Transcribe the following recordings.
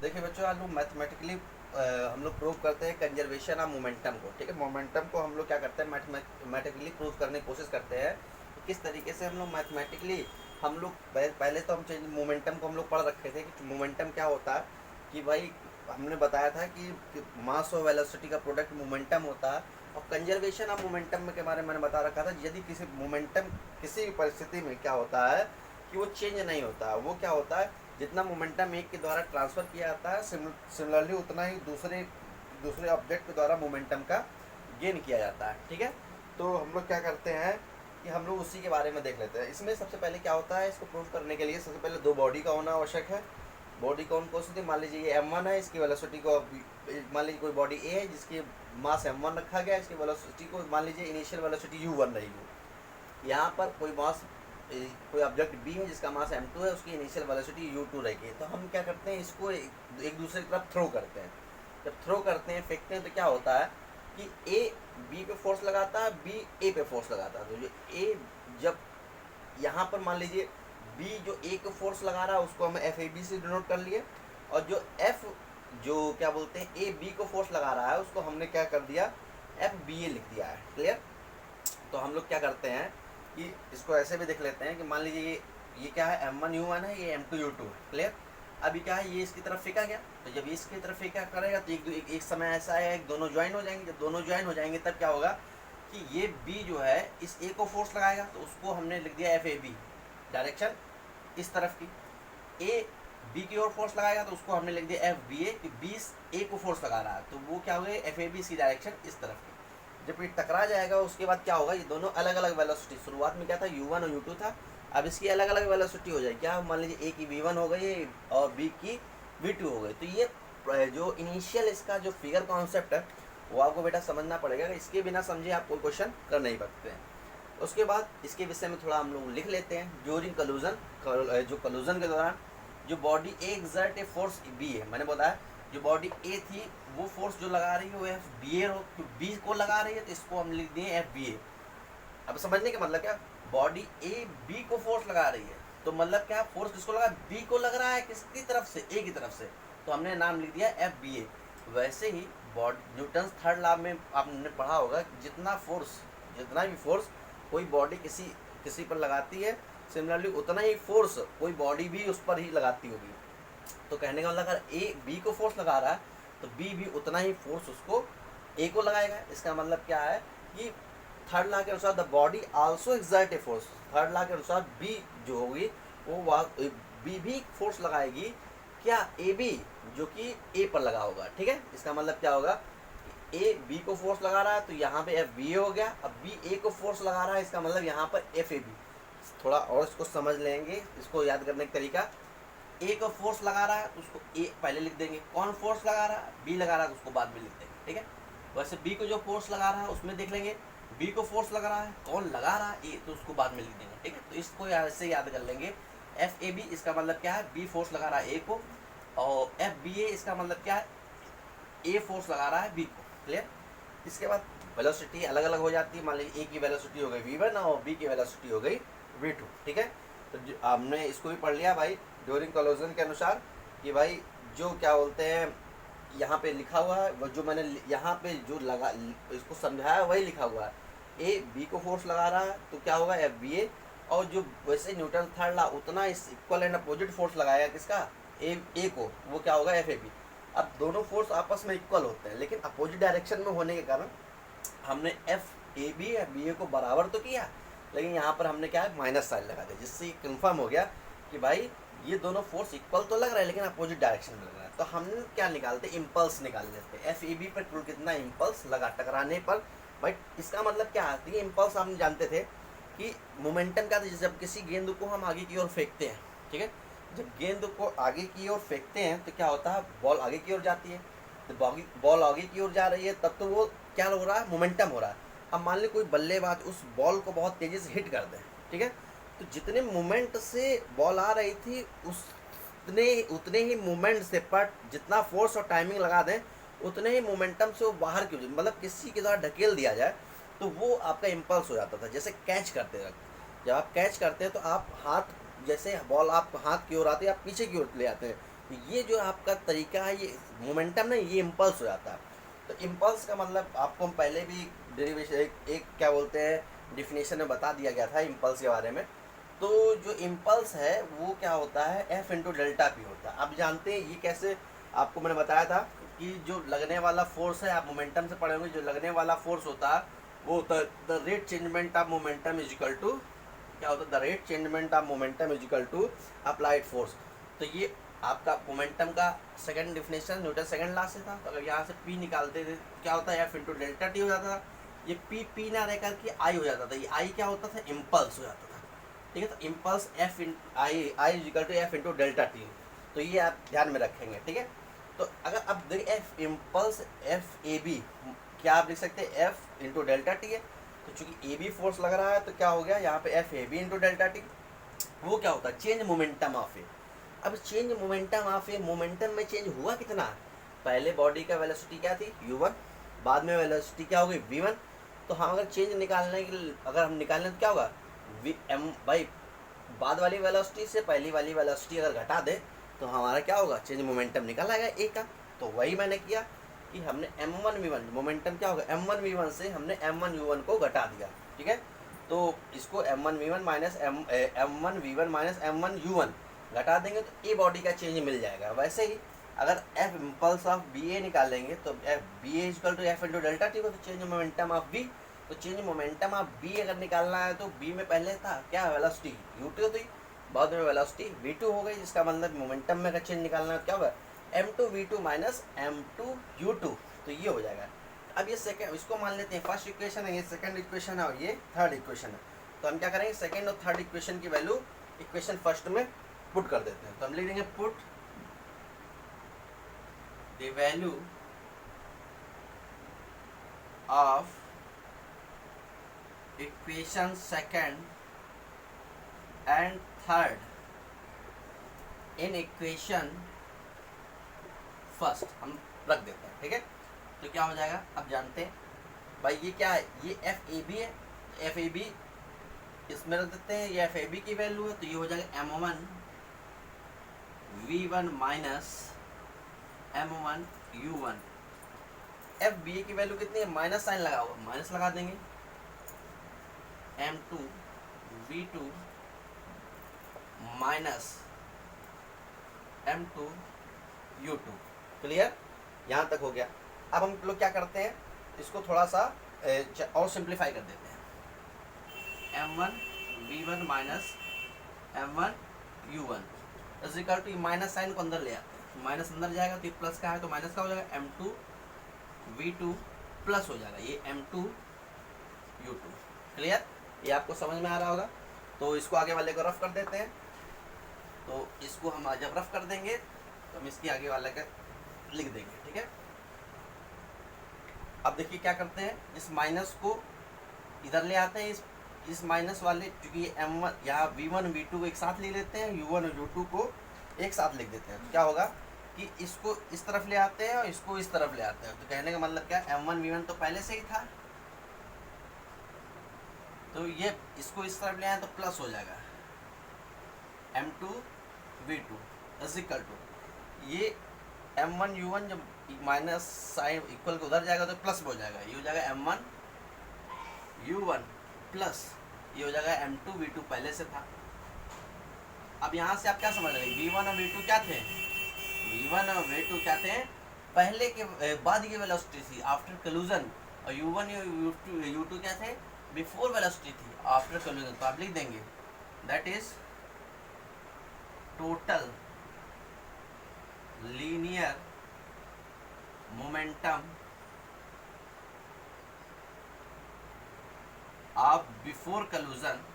देखिए बच्चों, आज लोग मैथमेटिकली हम लोग प्रूव करते हैं कंजर्वेशन ऑफ मोमेंटम को। ठीक है, मोमेंटम को हम लोग क्या करते हैं, मैथमेटिकली प्रूव करने की कोशिश करते हैं कि किस तरीके से हम लोग मैथमेटिकली हम लोग पहले तो हम मोमेंटम को हम लोग पढ़ रखे थे कि मोमेंटम क्या होता है। कि भाई हमने बताया था कि मास और वेलोसिटी का प्रोडक्ट मोमेंटम होता है। और कंजर्वेशन ऑफ मोमेंटम के बारे में मैंने बता रखा था, यदि किसी मोमेंटम किसी भी परिस्थिति में क्या होता है कि वो चेंज नहीं होता, वो क्या होता है, जितना मोमेंटम एक के द्वारा ट्रांसफ़र किया जाता है सिमिलरली उतना ही दूसरे दूसरे ऑब्जेक्ट के द्वारा मोमेंटम का गेन किया जाता है। ठीक है, तो हम लोग क्या करते हैं कि हम लोग उसी के बारे में देख लेते हैं। इसमें सबसे पहले क्या होता है, इसको प्रूव करने के लिए सबसे पहले दो बॉडी का होना आवश्यक है। बॉडी कौन कौन सी थी, मान लीजिए ये m1 है, इसकी वेलोसिटी को मान लीजिए कोई बॉडी ए है जिसकी मास m1 रखा गया, इसकी वेलोसिटी को मान लीजिए इनिशियल वेलोसिटी u1 रहेगी। यहाँ पर कोई मास कोई ऑब्जेक्ट बी है जिसका मास m2 है, उसकी इनिशियल वेलोसिटी u2 रहेगी। तो हम क्या करते हैं, इसको एक दूसरे की तरफ थ्रो करते हैं। जब थ्रो करते हैं, फेंकते हैं, तो क्या होता है कि ए बी पे फोर्स लगाता है, बी ए पे फोर्स लगाता है। तो जो ए जब यहाँ पर मान लीजिए बी जो ए को फोर्स लगा रहा है उसको हम एफ ए बी से डिनोट कर लिए, और जो एफ जो क्या बोलते हैं ए बी को फोर्स लगा रहा है उसको हमने क्या कर दिया, एफ बी ए लिख दिया है। क्लियर। तो हम लोग क्या करते हैं कि इसको ऐसे भी देख लेते हैं कि मान लीजिए ये क्या है, m1 u1 है, ये m2 u2 है। क्लियर। अभी क्या है, ये इसकी तरफ फेंका गया, तो जब ये इसकी तरफ फेंका करेगा तो एक समय ऐसा आएगा कि दोनों ज्वाइन हो जाएंगे। जब दोनों ज्वाइन हो जाएंगे तब क्या होगा कि ये b जो है इस a को फोर्स लगाएगा, तो उसको हमने लिख दिया एफ ए बी, डायरेक्शन इस तरफ की। a b की ओर फोर्स लगाएगा तो उसको हमने लिख दिया एफ बी ए, कि b a को फोर्स लगा रहा है, तो वो क्या हो गया, एफ ए बी की डायरेक्शन इस तरफ की। जब ये टकरा जाएगा उसके बाद क्या होगा, ये दोनों अलग अलग वेलोसिटी, शुरुआत में क्या था u1 और u2 था, अब इसकी अलग अलग वेलोसिटी हो जाएगी। क्या मान लीजिए a की v1 हो गई और b की v2 हो गई। तो ये जो इनिशियल इसका जो फिगर कॉन्सेप्ट है वो आपको बेटा समझना पड़ेगा, इसके बिना समझे आप कोई क्वेश्चन कर नहीं सकते हैं। उसके बाद इसके विषय में थोड़ा हम लोग लिख लेते हैं। ड्यूरिंग कलूजन, जो कलूजन के दौरान जो body A exert a force B है, मैंने बताया जो बॉडी ए थी वो फोर्स जो लगा रही है वो एफ बी ए, बी को लगा रही है तो इसको हम लिख दिए एफ बी ए। अब समझने का मतलब क्या, बॉडी ए बी को फोर्स लगा रही है, तो मतलब क्या, फोर्स किसको लगा, बी को लग रहा है, किसकी तरफ से, ए की तरफ से, तो हमने नाम लिख दिया एफ बी ए। वैसे ही न्यूटन थर्ड लॉ में आपने पढ़ा होगा कि जितना भी फोर्स कोई बॉडी किसी पर लगाती है, सिमिलरली उतना ही फोर्स कोई बॉडी भी उस पर ही लगाती होगी। तो कहने का मतलब अगर ए बी को फोर्स लगा रहा है तो बी भी उतना ही फोर्स उसको ए को लगाएगा। इसका मतलब क्या है कि थर्ड लॉ के अनुसार the body also exert a force, third law के अनुसार बी जो होगी वो बी भी फोर्स लगाएगी, क्या, ए बी जो कि ए पर लगा होगा। ठीक है, इसका मतलब क्या होगा, ए बी को फोर्स लगा रहा है तो यहाँ पे एफ बी ए हो गया, अब बी ए को फोर्स लगा रहा है, इसका मतलब यहाँ पर एफ ए बी। थोड़ा और इसको समझ लेंगे, इसको याद करने का तरीका, ए को फोर्स लगा रहा है तो उसको ए पहले लिख देंगे, कौन फोर्स लगा रहा है, बी लगा रहा है तो उसको बाद में लिख देंगे। ठीक है, वैसे बी को जो फोर्स लगा रहा है उसमें देख लेंगे, बी को फोर्स लगा रहा है, कौन लगा रहा है, ए, तो उसको बाद में लिख देंगे। ठीक है, तो इसको ऐसे याद कर लेंगे, एफ ए बी इसका मतलब क्या है, बी फोर्स लगा रहा है ए को, और एफ बी ए इसका मतलब क्या है, ए फोर्स लगा रहा है बी को। क्लियर। इसके बाद वेलोसिटी अलग अलग हो जाती है, मान लीजिए ए की वेलोसिटी हो गई v1 और बी की वेलोसिटी हो गई v2। ठीक है, तो हमने इसको भी पढ़ लिया भाई ड्यूरिंग कोलिजन के अनुसार कि भाई जो क्या बोलते हैं यहाँ पे लिखा हुआ है, वो जो मैंने यहाँ पे जो लगा इसको समझाया वही लिखा हुआ है, ए बी को फोर्स लगा रहा है तो क्या होगा एफ बी ए, और जो वैसे न्यूटन थर्ड लॉ उतना इस इक्वल एंड अपोजिट फोर्स लगाया किसका, ए को, वो क्या होगा एफ ए बी। अब दोनों फोर्स आपस में इक्वल होते हैं लेकिन अपोजिट डायरेक्शन में होने के कारण हमने एफ ए बी या बी ए को बराबर तो किया, लेकिन यहाँ पर हमने क्या है माइनस साइन लगा दिया, जिससे कंफर्म हो गया कि भाई ये दोनों फोर्स इक्वल तो लग रहा है लेकिन अपोजिट डायरेक्शन में लग रहा है। तो हम क्या निकालते, इम्पल्स निकाल लेते, एफ ए बी पर कुल कितना इम्पल्स लगा टकराने पर। भाई इसका मतलब क्या है, ये इम्पल्स हम जानते थे कि मोमेंटम का, जब किसी गेंद को हम आगे की ओर फेंकते हैं, ठीक है, जब गेंद को आगे की ओर फेंकते हैं तो क्या होता है, बॉल आगे की ओर जाती है, तो बॉल आगे की ओर जा रही है तब तो वो क्या हो रहा है, मोमेंटम हो रहा है। अब मान ली कोई बल्लेबाज उस बॉल को बहुत तेज़ी से हिट कर दे, ठीक है, तो जितने मोमेंट से बॉल आ रही थी उतने ही मोमेंट से, पर जितना फोर्स और टाइमिंग लगा दें उतने ही मोमेंटम से वो बाहर की, मतलब किसी के द्वारा ढकेल दिया जाए तो वो आपका इम्पल्स हो जाता था। जैसे कैच करते वक्त, जब आप कैच करते हैं तो आप हाथ, जैसे बॉल आप हाथ की ओर आती है आप पीछे की ओर ले आते हैं, ये जो आपका तरीका है, ये मोमेंटम ना, ये इम्पल्स हो जाता है। तो इम्पल्स का मतलब आपको हम पहले भी डेरिवेशन एक क्या बोलते हैं डिफिनेशन में बता दिया गया था इम्पल्स के बारे में। तो जो इम्पल्स है वो क्या होता है, एफ इंटू डेल्टा पी होता है। आप जानते हैं ये कैसे, आपको मैंने बताया था कि जो लगने वाला फोर्स है, आप मोमेंटम से पढ़े होंगे, जो लगने वाला फोर्स होता है वो होता है the rate changement of momentum is equal to, क्या होता है, the rate changement of momentum is equal to applied force. तो ये आपका मोमेंटम का second definition Newton second law से था। तो अगर यहाँ से पी निकालते थे क्या होता है, एफ इंटू डेल्टा टी हो जाता था। ये पी ना रह करके आई हो जाता था, ये आई क्या होता था, इम्पल्स हो जाता था। ठीक है, तो impulse F in I equal to F into delta T. तो ये आप ध्यान में रखेंगे। ठीक है, तो अगर अब देखिए F impulse F A B, क्या आप लिख सकते हैं एफ इंटू डेल्टा टी है। तो चूंकि ए बी फोर्स लग रहा है तो क्या हो गया यहाँ पे F A B into delta T. वो क्या होता है, चेंज मोमेंटम ऑफ ए। अब change momentum of A, momentum में चेंज हुआ कितना, पहले बॉडी का वेलोसिटी क्या थी u1, बाद में वेलोसिटी क्या होगी v1। तो हम अगर चेंज निकालने के, अगर हम निकालने तो क्या होगा, वी एम बाई बाद वाली वेलोसिटी से पहली वाली वेलोसिटी अगर घटा दे तो हमारा क्या होगा, चेंज मोमेंटम निकल आएगा ए का। तो वही मैंने किया कि हमने m1 v1 मोमेंटम क्या होगा, m1 v1 से हमने m1 u1 को घटा दिया। ठीक है, तो इसको m1 v1 minus m1 v1 minus m1 u1 घटा देंगे तो ए बॉडी का चेंज मिल जाएगा। वैसे ही अगर F impulse of B A निकालेंगे तो F B A equal to F into delta T को, तो चेंज मोमेंटम ऑफ बी। तो चेंज मोमेंटम ऑफ बी अगर निकालना है तो बी में पहले था क्या, वेलोसिटी u2 थी, बाद में वेलोसिटी v2 हो गई, जिसका मतलब मोमेंटम में अगर चेंज निकालना है तो क्या होगा, m2 v2 minus m2 u2। तो ये हो जाएगा। अब ये सेकंड, इसको मान लेते हैं फर्स्ट इक्वेशन है, ये सेकंड इक्वेशन है और ये थर्ड इक्वेशन है। तो हम क्या करेंगे, सेकंड और थर्ड इक्वेशन की वैल्यू इक्वेशन फर्स्ट में पुट कर देते हैं। तो हम लिख देंगे put the value of equation second and third in equation first हम रख देते हैं। ठीक है, तो क्या हो जाएगा, अब जानते हैं भाई ये क्या है, ये एफ ए बी है, एफ ए बी इसमें रख देते हैं, ये एफ ए बी की वैल्यू है। तो ये हो जाएगा m1 v1 minus m1 u1। F B ए की वैल्यू कितनी है, माइनस साइन लगा हुआ, माइनस लगा देंगे, m2 v2 minus m2 u2। Clear, यहाँ तक हो गया। अब हम लोग क्या करते हैं, इसको थोड़ा सा और सिंप्लीफाई कर देते हैं। m1 v1 minus m1 u1 equal to, minus sign को अंदर ले आते हैं, माइनस अंदर जाएगा तो ये प्लस का है तो माइनस का हो जाएगा, m2 v2 प्लस हो जाएगा ये m2 u2। क्लियर, ये आपको समझ में आ रहा होगा। तो इसको आगे वाले को रफ कर देते हैं। तो इसको हम जब रफ कर देंगे तो हम इसकी आगे वाले का लिख देंगे। ठीक है, अब देखिए क्या करते हैं, इस माइनस को इधर ले आते हैं, इस माइनस वाले, क्योंकि m1 यहाँ v1 v2 को एक साथ ले लेते हैं, u1 और u2 को एक साथ लिख देते हैं। तो क्या होगा कि इसको इस तरफ ले आते हैं और इसको इस तरफ ले आते हैं। तो कहने का मतलब क्या, m1 v1 तो पहले से ही था, तो ये इसको इस तरफ ले आए तो प्लस हो जाएगा m2 v2 इक्वल टू, ये m1 u1 जब माइनस साइन इक्वल को उधर जाएगा तो प्लस हो जाएगा, ये हो जाएगा m1 u1 प्लस ये हो जाएगा m2 v2 पहले से था। अब यहाँ से आप क्या समझ रहे हैं, v1 और v2 क्या थे, v1 और v2 क्या थे, पहले के बाद की वेलोसिटी थी आफ्टर कोलिजन, और u1 और u2 क्या थे, बिफोर वेलोसिटी थी आफ्टर कोलिजन। तो आप लिख देंगे that is total linear momentum of before collision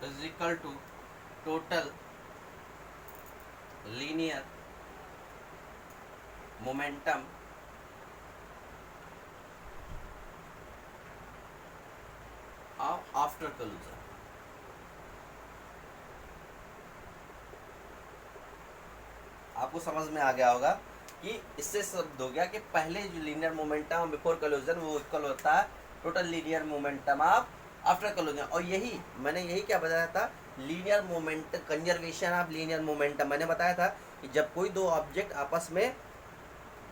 is equal to total linear momentum of after collision। आपको समझ में आ गया होगा कि इससे शब्द हो गया कि पहले जो लीनियर मोमेंटम बिफोर कोलिजन वो इक्वल होता है total linear momentum of after closing. और यही मैंने यही क्या बताया था, linear moment conservation of linear momentum. मैंने बताया था कि जब कोई दो ऑब्जेक्ट आपस में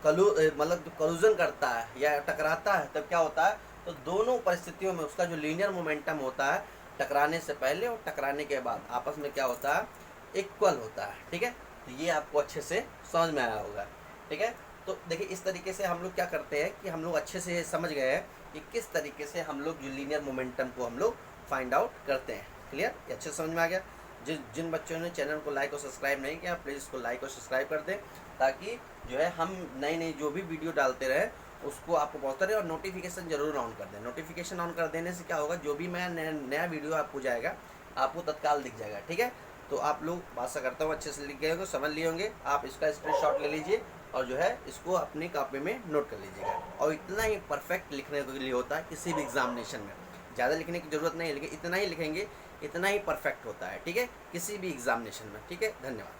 मतलब कलूजन करता है या टकराता है तब क्या होता है, तो दोनों परिस्थितियों में उसका जो लीनियर मोमेंटम होता है टकराने से पहले और टकराने के बाद आपस में क्या होता है, इक्वल होता है। ठीक है, तो ये आपको अच्छे से समझ में आया होगा। ठीक है, तो देखिए इस तरीके से हम लोग क्या करते हैं कि हम लोग अच्छे से समझ गए हैं कि किस तरीके से हम लोग जो लीनियर मोमेंटम को हम लोग फाइंड आउट करते हैं। क्लियर, ये अच्छे से समझ में आ गया। जिन बच्चों ने चैनल को लाइक और सब्सक्राइब नहीं किया प्लीज़ इसको लाइक और सब्सक्राइब कर दें, ताकि जो है हम नई नई जो भी वीडियो डालते रहें उसको आपको पहुँचता रहे। और नोटिफिकेशन जरूर ऑन कर दें। नोटिफिकेशन ऑन कर देने से क्या होगा, जो भी मैं नया वीडियो आपको जाएगा आपको तत्काल दिख जाएगा। ठीक है, तो आप लोग आशा करता हूँ अच्छे से लिख गए होंगे, समझ लिए होंगे। आप इसका स्क्रीनशॉट ले लीजिए और जो है इसको अपनी कॉपी में नोट कर लीजिएगा। और इतना ही परफेक्ट लिखने के लिए होता है किसी भी एग्जामिनेशन में, ज़्यादा लिखने की ज़रूरत नहीं है, लेकिन इतना ही लिखेंगे इतना ही परफेक्ट होता है। ठीक है, किसी भी एग्जामिनेशन में। ठीक है, धन्यवाद।